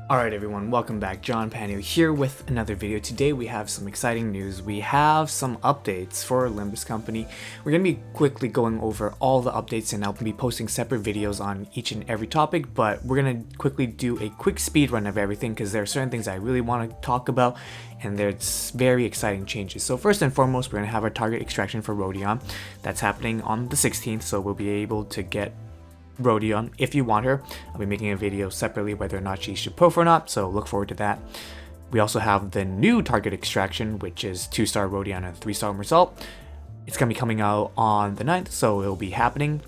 Alright everyone, welcome back. John Panu here with another video. Today we have some exciting news. We have some updates for Limbus company. We're going to be quickly going over all the updates and I'll be posting separate videos on each and every topic, but we're going to quickly do a quick speed run of everything because there are certain things I really want to talk about and there's very exciting changes. So first and foremost, we're going to have our target extraction for Rodion. That's happening on the 16th, so we'll be able to get Rodion if you want her. I'll be making a video separately whether or not she should prof or not, so look forward to that. We also have the new target extraction, which is 2-star Rodion and 3-star Mersault. It's going to be coming out on the 9th, so it'll be happening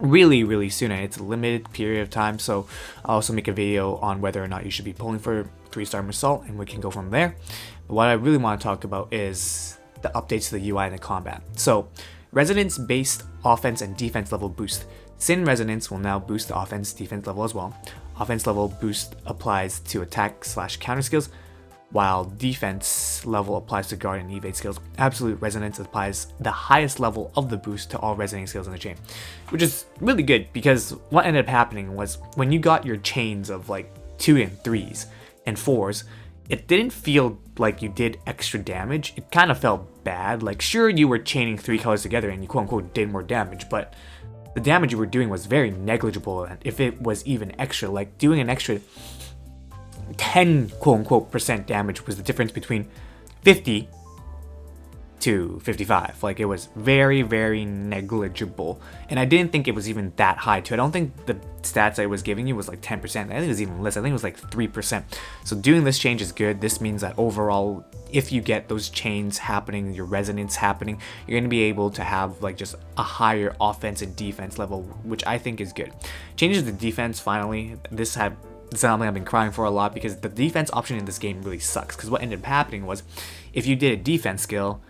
really soon, and it's a limited period of time, so I'll also make a video on whether or not you should be pulling for 3-star Mersault, and we can go from there. But what I really want to talk about is the updates to the UI and the combat. So resonance-based offense and defense level boost. Sin Resonance will now boost the offense defense level as well. Offense level boost applies to attack/counter skills, while defense level applies to guard and evade skills. Absolute Resonance applies the highest level of the boost to all resonating skills in the chain, which is really good because what ended up happening was when you got your chains of like 2 and 3s and 4s, it didn't feel like you did extra damage. It kind of felt bad. Like sure, you were chaining 3 colors together and you quote unquote did more damage, but the damage you were doing was very negligible, and if it was even extra, like doing an extra 10 quote-unquote % damage was the difference between 50 to 55. Like it was very negligible, and I didn't think it was even that high too. I don't think the stats I was giving you was like 10%. I think it was even less. I think it was like 3%. So doing this change is good. This means that overall, if you get those chains happening, your resonance happening, you're going to be able to have like just a higher offense and defense level, which I think is good. Changes to defense, finally. This is something I've been crying for a lot because the defense option in this game really sucks. Because what ended up happening was if you did a defense skill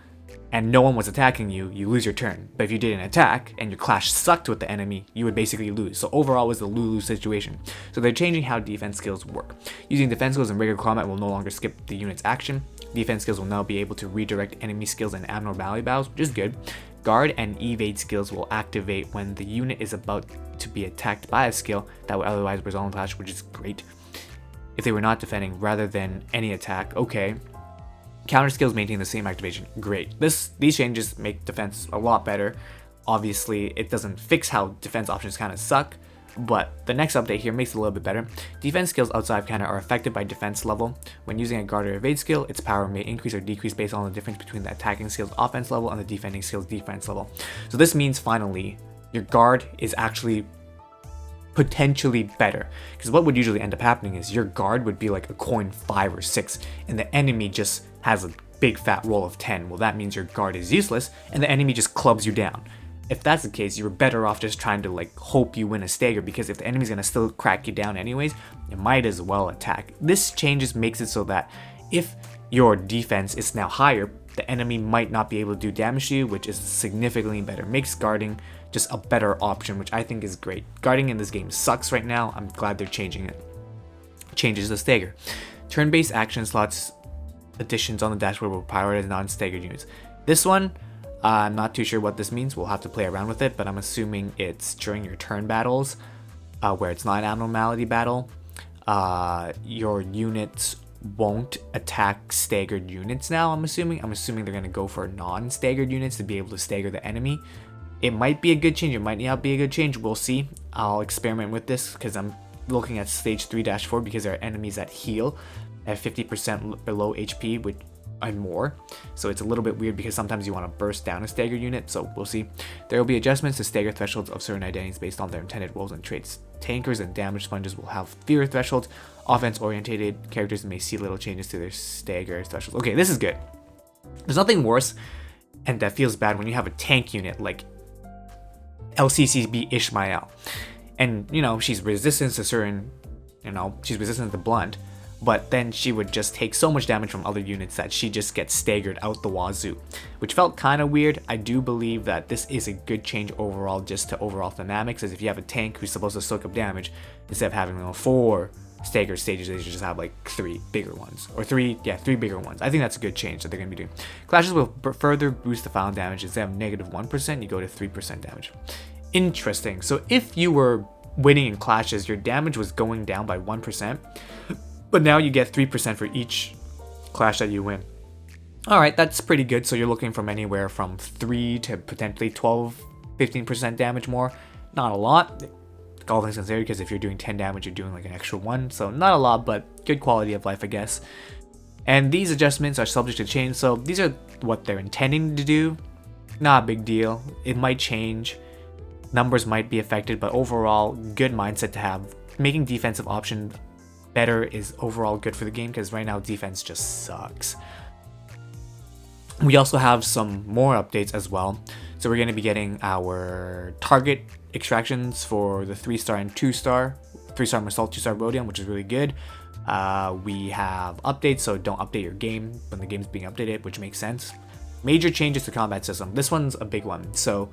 and no one was attacking you, you lose your turn. But if you did an attack and your clash sucked with the enemy, you would basically lose. So overall it was a lose-lose situation. So they're changing how defense skills work. Using defense skills in regular combat will no longer skip the unit's action. Defense skills will now be able to redirect enemy skills and abnormality battles, which is good. Guard and evade skills will activate when the unit is about to be attacked by a skill that would otherwise result in clash, which is great. If they were not defending rather than any attack, okay. Counter skills maintain the same activation, great. These changes make defense a lot better. Obviously, it doesn't fix how defense options kind of suck, but the next update here makes it a little bit better. Defense skills outside of counter are affected by defense level. When using a guard or evade skill, its power may increase or decrease based on the difference between the attacking skill's offense level and the defending skill's defense level. So this means finally, your guard is actually potentially better, because what would usually end up happening is your guard would be like a coin 5 or 6 and the enemy just has a big fat roll of 10. Well, that means your guard is useless and the enemy just clubs you down. If that's the case, you're better off just trying to like hope you win a stagger, because if the enemy's gonna still crack you down anyways, you might as well attack. This changes makes it so that if your defense is now higher, the enemy might not be able to do damage to you, which is significantly better. Makes guarding just a better option, which I think is great. Guarding in this game sucks right now. I'm glad they're changing it. Changes the stagger. Turn-based action slots additions on the dashboard will prioritize non-staggered units. This one, I'm not too sure what this means. We'll have to play around with it, but I'm assuming it's during your turn battles, where it's not an abnormality battle. Your units won't attack staggered units now, I'm assuming. I'm assuming they're going to go for non-staggered units to be able to stagger the enemy. It might be a good change, it might not be a good change, we'll see. I'll experiment with this because I'm looking at stage 3-4 because there are enemies that heal at 50% below HP and more. So it's a little bit weird because sometimes you want to burst down a staggered unit, so we'll see. There will be adjustments to stagger thresholds of certain identities based on their intended roles and traits. Tankers and damage sponges will have fewer thresholds. Offense-oriented characters may see little changes to their stagger thresholds. Okay, this is good. There's nothing worse and that feels bad when you have a tank unit like LCCB Ishmael. And, you know, she's resistant to certain, she's resistant to blunt, but then she would just take so much damage from other units that she just gets staggered out the wazoo, which felt kind of weird. I do believe that this is a good change overall, just to overall dynamics, as if you have a tank who's supposed to soak up damage, instead of having 4 stagger stages, they should just have like 3 bigger ones, or 3 bigger ones. I think that's a good change that they're going to be doing. Clashes will further boost the final damage. Instead of -1%, you go to 3% damage. Interesting. So if you were winning in clashes, your damage was going down by 1%, but now you get 3% for each clash that you win. Alright, that's pretty good. So you're looking from anywhere from 3 to potentially 12, 15% damage more. Not a lot, all things considered, because if you're doing 10 damage, you're doing like an extra 1. So not a lot, but good quality of life, I guess. And these adjustments are subject to change, so these are what they're intending to do. Not a big deal. It might change. Numbers might be affected, but overall, good mindset to have. Making defensive option better is overall good for the game, because right now defense just sucks. We also have some more updates as well. So we're going to be getting our target extractions for the 3-star and 2-star. 3-star Massault, 2-star Rodion, which is really good. We have updates, so don't update your game when the game's being updated, which makes sense. Major changes to combat system. This one's a big one. So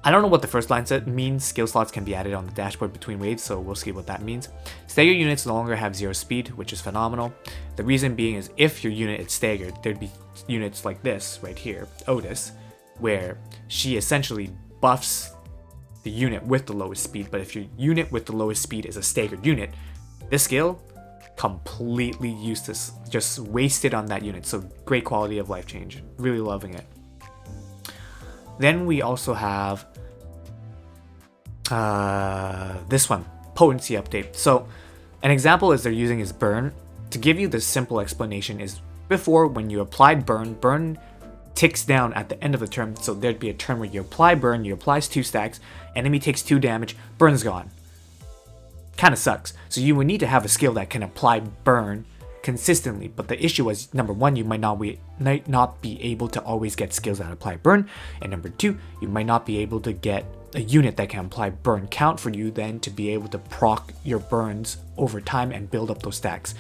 I don't know what the first line set means. Skill slots can be added on the dashboard between waves, so we'll see what that means. Staggered units no longer have 0 speed, which is phenomenal. The reason being is if your unit is staggered, there'd be units like this right here, Otis, where she essentially buffs the unit with the lowest speed, but if your unit with the lowest speed is a staggered unit, this skill completely useless, just wasted on that unit. So great quality of life change, really loving it. Then we also have this one, potency update. So an example is they're using is burn. To give you the simple explanation is before, when you applied burn ticks down at the end of the turn. So there'd be a turn where you apply burn, you apply 2 stacks, enemy takes 2 damage, burn's gone. Kind of sucks. So you would need to have a skill that can apply burn consistently, but the issue was, number one, you might not be able to always get skills that apply burn, and number two, you might not be able to get a unit that can apply burn count for you then to be able to proc your burns over time and build up those stacks.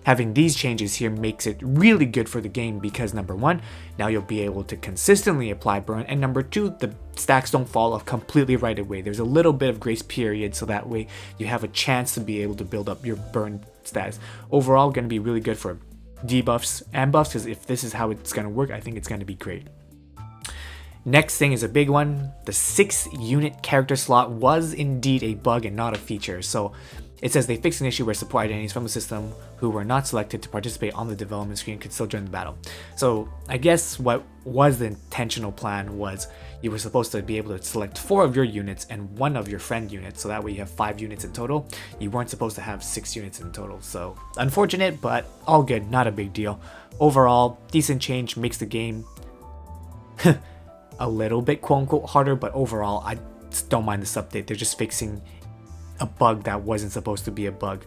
Having these changes here makes it really good for the game because number one, now you'll be able to consistently apply burn, and number two, the stacks don't fall off completely right away. There's a little bit of grace period, so that way you have a chance to be able to build up your burn stats. Overall, going to be really good for debuffs and buffs, because if this is how it's going to work, I think it's going to be great. Next thing is a big one. The 6-unit character slot was indeed a bug and not a feature. So it says they fixed an issue where support identities from the system who were not selected to participate on the development screen could still join the battle. So I guess what was the intentional plan was you were supposed to be able to select 4 of your units and 1 of your friend units, so that way you have 5 units in total. You weren't supposed to have 6 units in total, so unfortunate, but all good, not a big deal. Overall, decent change, makes the game a little bit quote-unquote harder, but overall, I don't mind this update. They're just fixing a bug that wasn't supposed to be a bug.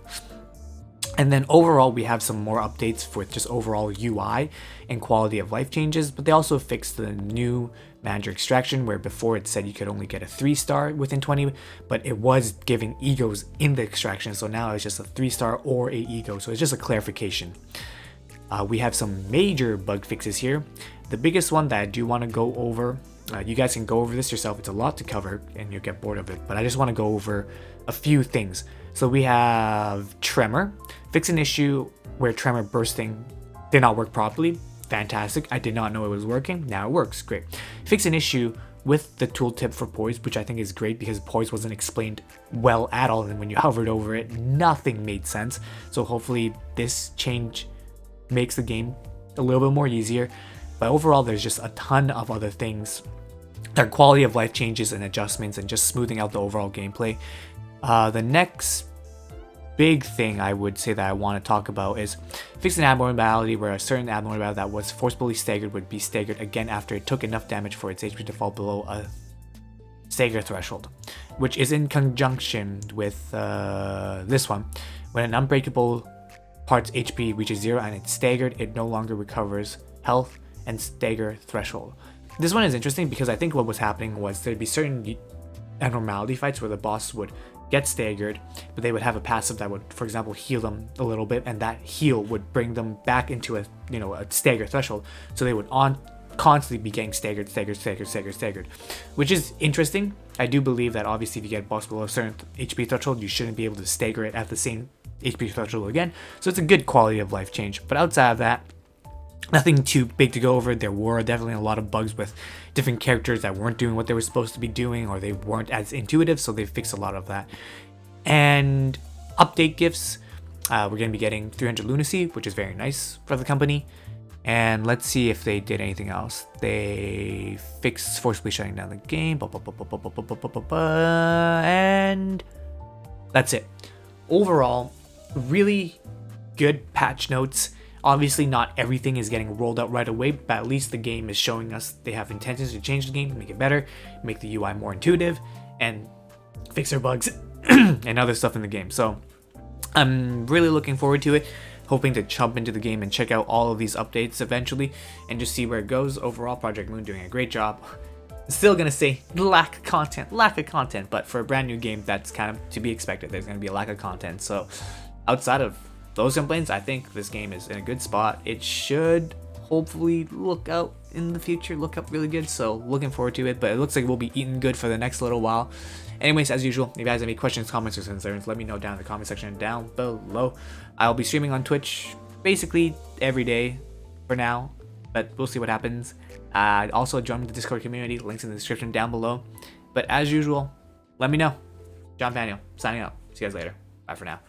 And then overall, we have some more updates with just overall UI and quality of life changes, but they also fixed the new manager extraction, where before it said you could only get a 3-star within 20, but it was giving egos in the extraction, so now it's just a 3-star or a ego, so it's just a clarification. We have some major bug fixes here. The biggest one that I do want to go over, you guys can go over this yourself, it's a lot to cover and you'll get bored of it, but I just want to go over a few things. So we have Tremor. Fix an issue where Tremor bursting did not work properly. Fantastic. I did not know it was working. Now it works. Great. Fix an issue with the tooltip for poise, which I think is great because poise wasn't explained well at all, and when you hovered over it, nothing made sense. So hopefully this change makes the game a little bit more easier. But overall, there's just a ton of other things. There are quality of life changes and adjustments and just smoothing out the overall gameplay. The next big thing I would say that I want to talk about is fix an abnormality where a certain abnormality that was forcibly staggered would be staggered again after it took enough damage for its HP to fall below a stagger threshold, which is in conjunction with this one. When an unbreakable part's HP reaches 0 and it's staggered, it no longer recovers health and stagger threshold. This one is interesting because I think what was happening was there'd be certain abnormality fights where the boss would get staggered, but they would have a passive that would, for example, heal them a little bit, and that heal would bring them back into a stagger threshold. So they would constantly be getting staggered, which is interesting. I do believe that obviously if you get a boss below a certain HP threshold, you shouldn't be able to stagger it at the same HP threshold again. So it's a good quality of life change. But outside of that, Nothing too big to go over. There were definitely a lot of bugs with different characters that weren't doing what they were supposed to be doing, or they weren't as intuitive, so they fixed a lot of that. And update gifts, we're going to be getting 300 lunacy, which is very nice for the company. And let's see if they did anything else. They fixed forcibly shutting down the game, and that's it. Overall, really good patch notes. Obviously, not everything is getting rolled out right away, but at least the game is showing us they have intentions to change the game, make it better, make the UI more intuitive, and fix their bugs and other stuff in the game. So I'm really looking forward to it, hoping to jump into the game and check out all of these updates eventually and just see where it goes. Overall, Project Moon doing a great job. Still gonna say lack of content, but for a brand new game, that's kind of to be expected. There's gonna be a lack of content. So outside of those complaints, I think this game is in a good spot. It should hopefully look up really good, so looking forward to it. But it looks like we'll be eating good for the next little while. Anyways, as usual, if you guys have any questions, comments, or concerns, let me know down in the comment section down below. I'll be streaming on Twitch basically every day for now, but we'll see what happens. Also join the Discord community, links in the description down below. But as usual, let me know. John Paniel signing out. See you guys later. Bye for now.